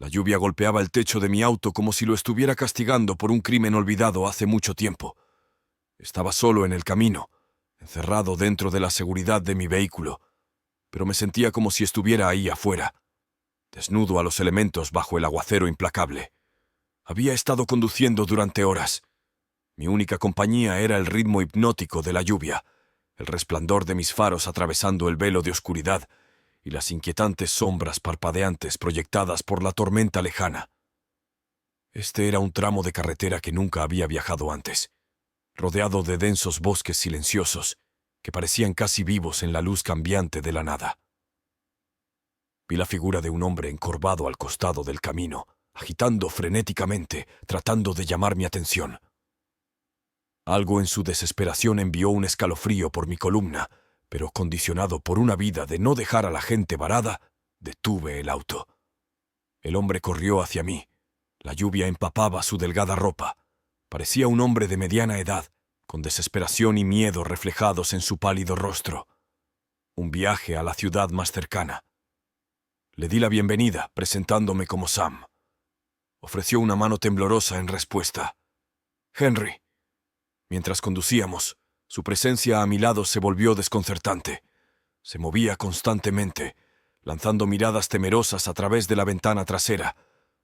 La lluvia golpeaba el techo de mi auto como si lo estuviera castigando por un crimen olvidado hace mucho tiempo. Estaba solo en el camino, encerrado dentro de la seguridad de mi vehículo, pero me sentía como si estuviera ahí afuera, desnudo a los elementos bajo el aguacero implacable. Había estado conduciendo durante horas. Mi única compañía era el ritmo hipnótico de la lluvia, el resplandor de mis faros atravesando el velo de oscuridad y las inquietantes sombras parpadeantes proyectadas por la tormenta lejana. Este era un tramo de carretera que nunca había viajado antes, rodeado de densos bosques silenciosos que parecían casi vivos en la luz cambiante de la nada. Vi la figura de un hombre encorvado al costado del camino, agitando frenéticamente, tratando de llamar mi atención. Algo en su desesperación envió un escalofrío por mi columna, pero condicionado por una vida de no dejar a la gente varada, detuve el auto. El hombre corrió hacia mí. La lluvia empapaba su delgada ropa. Parecía un hombre de mediana edad, con desesperación y miedo reflejados en su pálido rostro. Un viaje a la ciudad más cercana. Le di la bienvenida, presentándome como Sam. Ofreció una mano temblorosa en respuesta. Henry. Mientras conducíamos, su presencia a mi lado se volvió desconcertante. Se movía constantemente, lanzando miradas temerosas a través de la ventana trasera,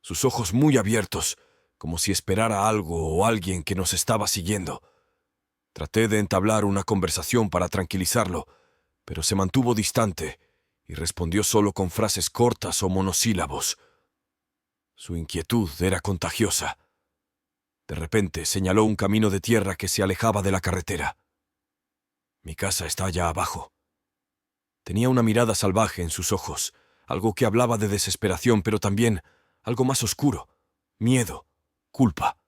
sus ojos muy abiertos, como si esperara algo o alguien que nos estaba siguiendo. Traté de entablar una conversación para tranquilizarlo, pero se mantuvo distante y respondió solo con frases cortas o monosílabos. Su inquietud era contagiosa. De repente señaló un camino de tierra que se alejaba de la carretera. Mi casa está allá abajo. Tenía una mirada salvaje en sus ojos, algo que hablaba de desesperación, pero también algo más oscuro, miedo, culpa.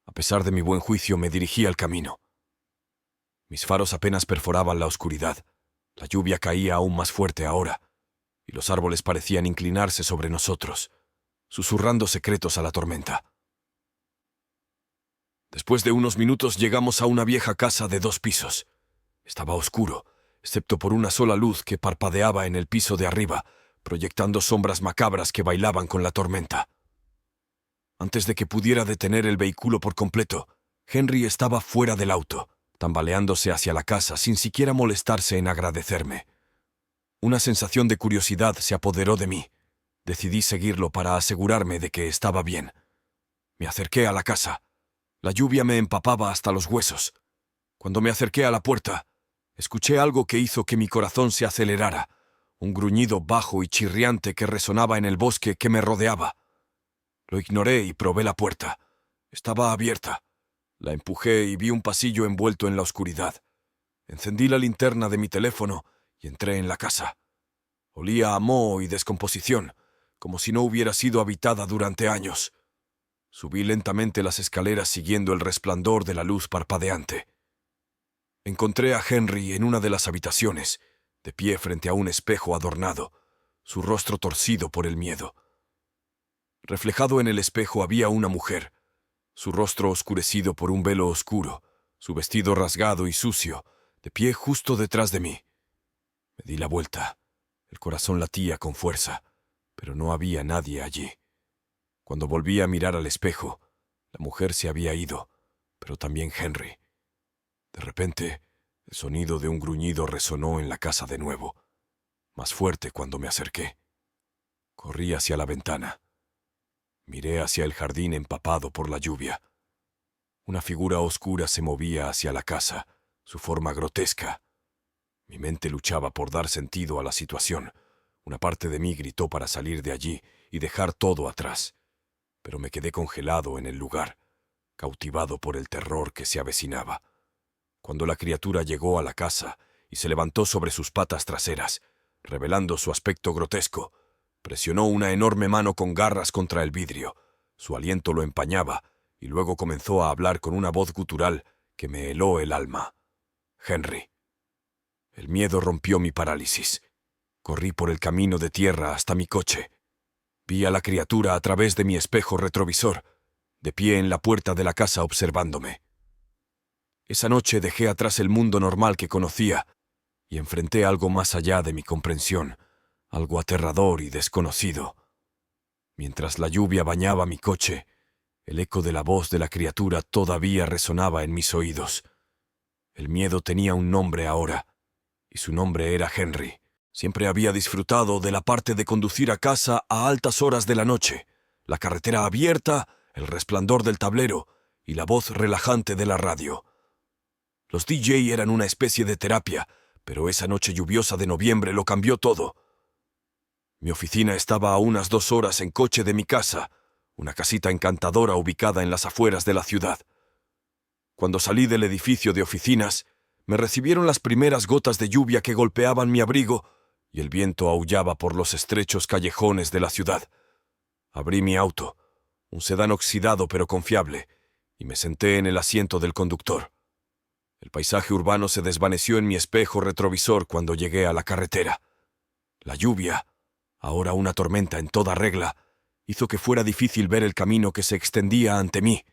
A pesar de mi buen juicio, me dirigí al camino. Mis faros apenas perforaban la oscuridad. La lluvia caía aún más fuerte ahora, y los árboles parecían inclinarse sobre nosotros, susurrando secretos a la tormenta. Después de unos minutos llegamos a una vieja casa de 2 pisos. Estaba oscuro, excepto por una sola luz que parpadeaba en el piso de arriba, proyectando sombras macabras que bailaban con la tormenta. Antes de que pudiera detener el vehículo por completo, Henry estaba fuera del auto, tambaleándose hacia la casa sin siquiera molestarse en agradecerme. Una sensación de curiosidad se apoderó de mí. Decidí seguirlo para asegurarme de que estaba bien. Me acerqué a la casa. La lluvia me empapaba hasta los huesos. Cuando me acerqué a la puerta, escuché algo que hizo que mi corazón se acelerara, un gruñido bajo y chirriante que resonaba en el bosque que me rodeaba. Lo ignoré y probé la puerta. Estaba abierta. La empujé y vi un pasillo envuelto en la oscuridad. Encendí la linterna de mi teléfono y entré en la casa. Olía a moho y descomposición, como si no hubiera sido habitada durante años. Subí lentamente las escaleras siguiendo el resplandor de la luz parpadeante. Encontré a Henry en una de las habitaciones, de pie frente a un espejo adornado, su rostro torcido por el miedo. Reflejado en el espejo había una mujer, su rostro oscurecido por un velo oscuro, su vestido rasgado y sucio, de pie justo detrás de mí. Me di la vuelta. El corazón latía con fuerza, pero no había nadie allí. Cuando volví a mirar al espejo, la mujer se había ido, pero también Henry. De repente, el sonido de un gruñido resonó en la casa de nuevo, más fuerte cuando me acerqué. Corrí hacia la ventana. Miré hacia el jardín empapado por la lluvia. Una figura oscura se movía hacia la casa, su forma grotesca. Mi mente luchaba por dar sentido a la situación. Una parte de mí gritó para salir de allí y dejar todo atrás. Pero me quedé congelado en el lugar, cautivado por el terror que se avecinaba. Cuando la criatura llegó a la casa y se levantó sobre sus patas traseras, revelando su aspecto grotesco, presionó una enorme mano con garras contra el vidrio. Su aliento lo empañaba y luego comenzó a hablar con una voz gutural que me heló el alma. Henry. El miedo rompió mi parálisis. Corrí por el camino de tierra hasta mi coche. Vi a la criatura a través de mi espejo retrovisor, de pie en la puerta de la casa observándome. Esa noche dejé atrás el mundo normal que conocía y enfrenté algo más allá de mi comprensión, algo aterrador y desconocido. Mientras la lluvia bañaba mi coche, el eco de la voz de la criatura todavía resonaba en mis oídos. El miedo tenía un nombre ahora, y su nombre era Henry. Siempre había disfrutado de la parte de conducir a casa a altas horas de la noche, la carretera abierta, el resplandor del tablero y la voz relajante de la radio. Los DJ eran una especie de terapia, pero esa noche lluviosa de noviembre lo cambió todo. Mi oficina estaba a unas 2 horas en coche de mi casa, una casita encantadora ubicada en las afueras de la ciudad. Cuando salí del edificio de oficinas, me recibieron las primeras gotas de lluvia que golpeaban mi abrigo y el viento aullaba por los estrechos callejones de la ciudad. Abrí mi auto, un sedán oxidado pero confiable, y me senté en el asiento del conductor. El paisaje urbano se desvaneció en mi espejo retrovisor cuando llegué a la carretera. La lluvia, ahora una tormenta en toda regla, hizo que fuera difícil ver el camino que se extendía ante mí,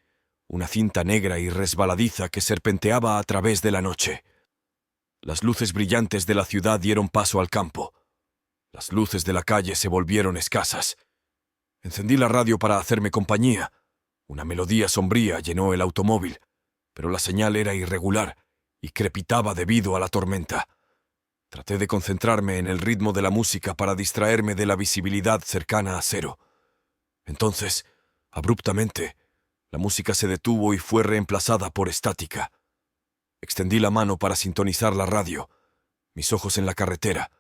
una cinta negra y resbaladiza que serpenteaba a través de la noche. Las luces brillantes de la ciudad dieron paso al campo. Las luces de la calle se volvieron escasas. Encendí la radio para hacerme compañía. Una melodía sombría llenó el automóvil, pero la señal era irregular y crepitaba debido a la tormenta. Traté de concentrarme en el ritmo de la música para distraerme de la visibilidad cercana a cero. Entonces, abruptamente, la música se detuvo y fue reemplazada por estática. Extendí la mano para sintonizar la radio, mis ojos en la carretera,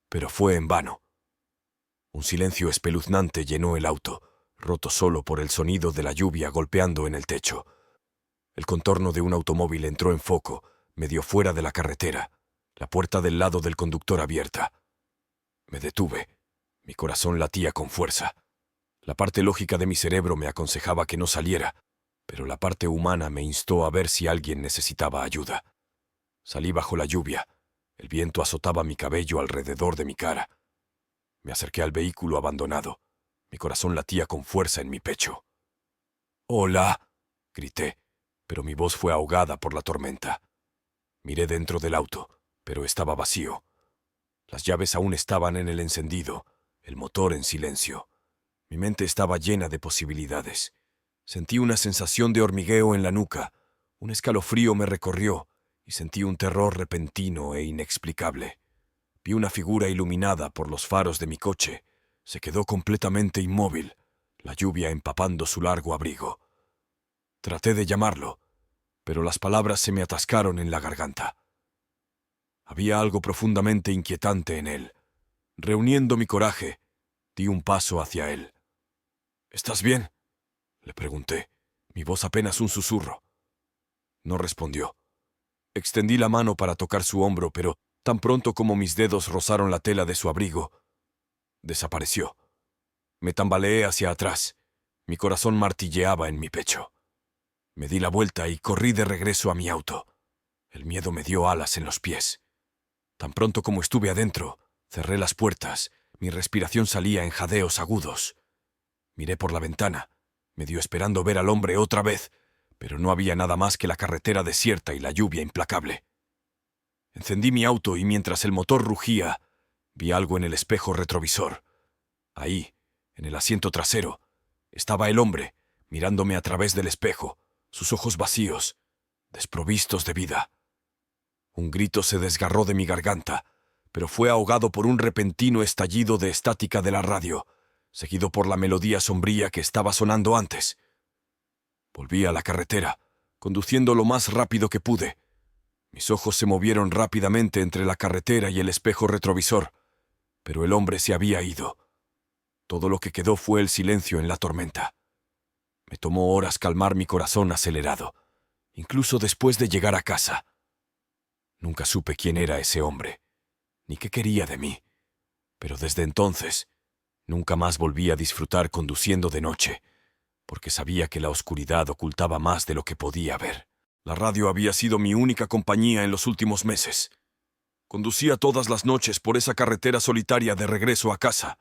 pero fue en vano. Un silencio espeluznante llenó el auto, roto solo por el sonido de la lluvia golpeando en el techo. El contorno de un automóvil entró en foco, medio fuera de la carretera, la puerta del lado del conductor abierta. Me detuve. Mi corazón latía con fuerza. La parte lógica de mi cerebro me aconsejaba que no saliera, pero la parte humana me instó a ver si alguien necesitaba ayuda. Salí bajo la lluvia. El viento azotaba mi cabello alrededor de mi cara. Me acerqué al vehículo abandonado. Mi corazón latía con fuerza en mi pecho. «¡Hola!», grité, pero mi voz fue ahogada por la tormenta. Miré dentro del auto, pero estaba vacío. Las llaves aún estaban en el encendido, el motor en silencio. Mi mente estaba llena de posibilidades. Sentí una sensación de hormigueo en la nuca, un escalofrío me recorrió y sentí un terror repentino e inexplicable. Vi una figura iluminada por los faros de mi coche. Se quedó completamente inmóvil, la lluvia empapando su largo abrigo. Traté de llamarlo, pero las palabras se me atascaron en la garganta. Había algo profundamente inquietante en él. Reuniendo mi coraje, di un paso hacia él. «¿Estás bien?», le pregunté, mi voz apenas un susurro. No respondió. Extendí la mano para tocar su hombro, pero tan pronto como mis dedos rozaron la tela de su abrigo, desapareció. Me tambaleé hacia atrás. Mi corazón martilleaba en mi pecho. Me di la vuelta y corrí de regreso a mi auto. El miedo me dio alas en los pies. Tan pronto como estuve adentro, cerré las puertas. Mi respiración salía en jadeos agudos. Miré por la ventana, medio esperando ver al hombre otra vez, pero no había nada más que la carretera desierta y la lluvia implacable. Encendí mi auto y mientras el motor rugía, vi algo en el espejo retrovisor. Ahí, en el asiento trasero, estaba el hombre, mirándome a través del espejo, sus ojos vacíos, desprovistos de vida. Un grito se desgarró de mi garganta, pero fue ahogado por un repentino estallido de estática de la radio, seguido por la melodía sombría que estaba sonando antes. Volví a la carretera, conduciendo lo más rápido que pude. Mis ojos se movieron rápidamente entre la carretera y el espejo retrovisor, pero el hombre se había ido. Todo lo que quedó fue el silencio en la tormenta. Me tomó horas calmar mi corazón acelerado, incluso después de llegar a casa. Nunca supe quién era ese hombre, ni qué quería de mí, pero desde entonces nunca más volví a disfrutar conduciendo de noche, porque sabía que la oscuridad ocultaba más de lo que podía ver. La radio había sido mi única compañía en los últimos meses. Conducía todas las noches por esa carretera solitaria de regreso a casa.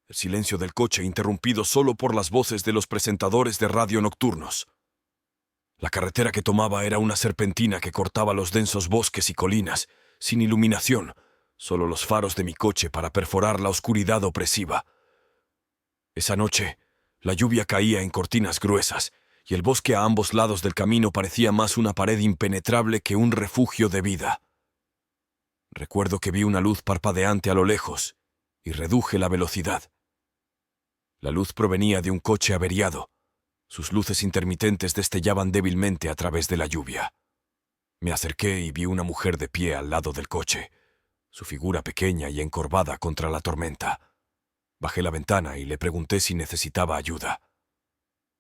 El silencio del coche interrumpido solo por las voces de los presentadores de radio nocturnos. La carretera que tomaba era una serpentina que cortaba los densos bosques y colinas, sin iluminación, solo los faros de mi coche para perforar la oscuridad opresiva. Esa noche, la lluvia caía en cortinas gruesas, y el bosque a ambos lados del camino parecía más una pared impenetrable que un refugio de vida. Recuerdo que vi una luz parpadeante a lo lejos, y reduje la velocidad. La luz provenía de un coche averiado. Sus luces intermitentes destellaban débilmente a través de la lluvia. Me acerqué y vi una mujer de pie al lado del coche, su figura pequeña y encorvada contra la tormenta. Bajé la ventana y le pregunté si necesitaba ayuda.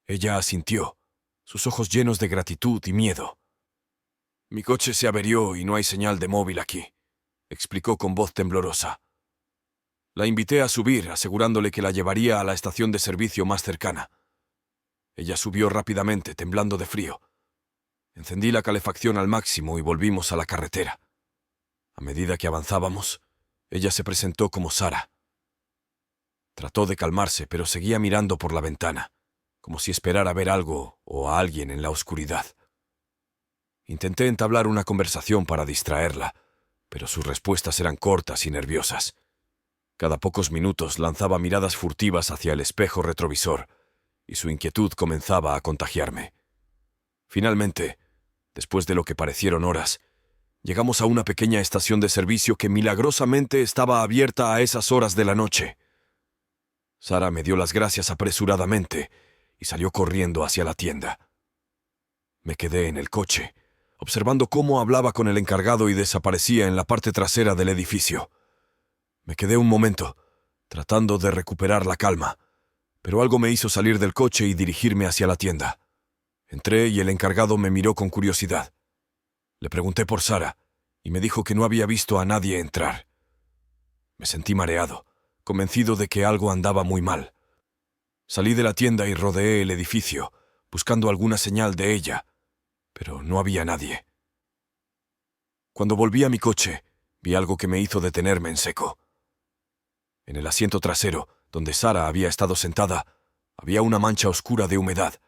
Ella asintió, sus ojos llenos de gratitud y miedo. «Mi coche se averió y no hay señal de móvil aquí», explicó con voz temblorosa. La invité a subir, asegurándole que la llevaría a la estación de servicio más cercana. Ella subió rápidamente, temblando de frío. Encendí la calefacción al máximo y volvimos a la carretera. A medida que avanzábamos, ella se presentó como Sara. Trató de calmarse, pero seguía mirando por la ventana, como si esperara ver algo o a alguien en la oscuridad. Intenté entablar una conversación para distraerla, pero sus respuestas eran cortas y nerviosas. Cada pocos minutos lanzaba miradas furtivas hacia el espejo retrovisor, y su inquietud comenzaba a contagiarme. Finalmente, después de lo que parecieron horas, llegamos a una pequeña estación de servicio que milagrosamente estaba abierta a esas horas de la noche. Sara me dio las gracias apresuradamente y salió corriendo hacia la tienda. Me quedé en el coche, observando cómo hablaba con el encargado y desaparecía en la parte trasera del edificio. Me quedé un momento, tratando de recuperar la calma, pero algo me hizo salir del coche y dirigirme hacia la tienda. Entré y el encargado me miró con curiosidad. Le pregunté por Sara y me dijo que no había visto a nadie entrar. Me sentí mareado, convencido de que algo andaba muy mal. Salí de la tienda y rodeé el edificio, buscando alguna señal de ella, pero no había nadie. Cuando volví a mi coche, vi algo que me hizo detenerme en seco. En el asiento trasero, donde Sara había estado sentada, había una mancha oscura de humedad,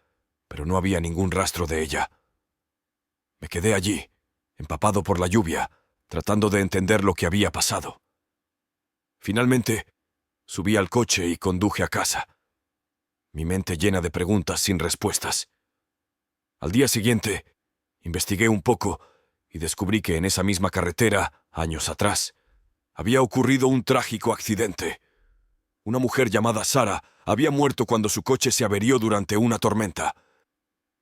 pero no había ningún rastro de ella. Me quedé allí, empapado por la lluvia, tratando de entender lo que había pasado. Finalmente, subí al coche y conduje a casa, mi mente llena de preguntas sin respuestas. Al día siguiente, investigué un poco y descubrí que en esa misma carretera, años atrás, había ocurrido un trágico accidente. Una mujer llamada Sara había muerto cuando su coche se averió durante una tormenta.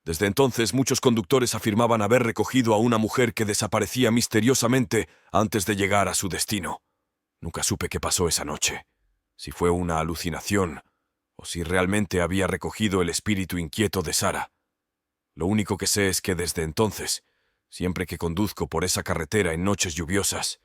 Desde entonces, muchos conductores afirmaban haber recogido a una mujer que desaparecía misteriosamente antes de llegar a su destino. Nunca supe qué pasó esa noche, si fue una alucinación o si realmente había recogido el espíritu inquieto de Sara. Lo único que sé es que desde entonces, siempre que conduzco por esa carretera en noches lluviosas,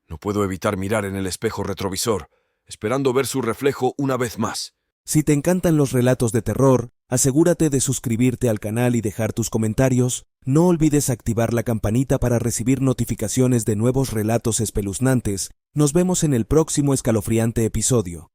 no puedo evitar mirar en el espejo retrovisor, esperando ver su reflejo una vez más. Si te encantan los relatos de terror, asegúrate de suscribirte al canal y dejar tus comentarios. No olvides activar la campanita para recibir notificaciones de nuevos relatos espeluznantes. Nos vemos en el próximo escalofriante episodio.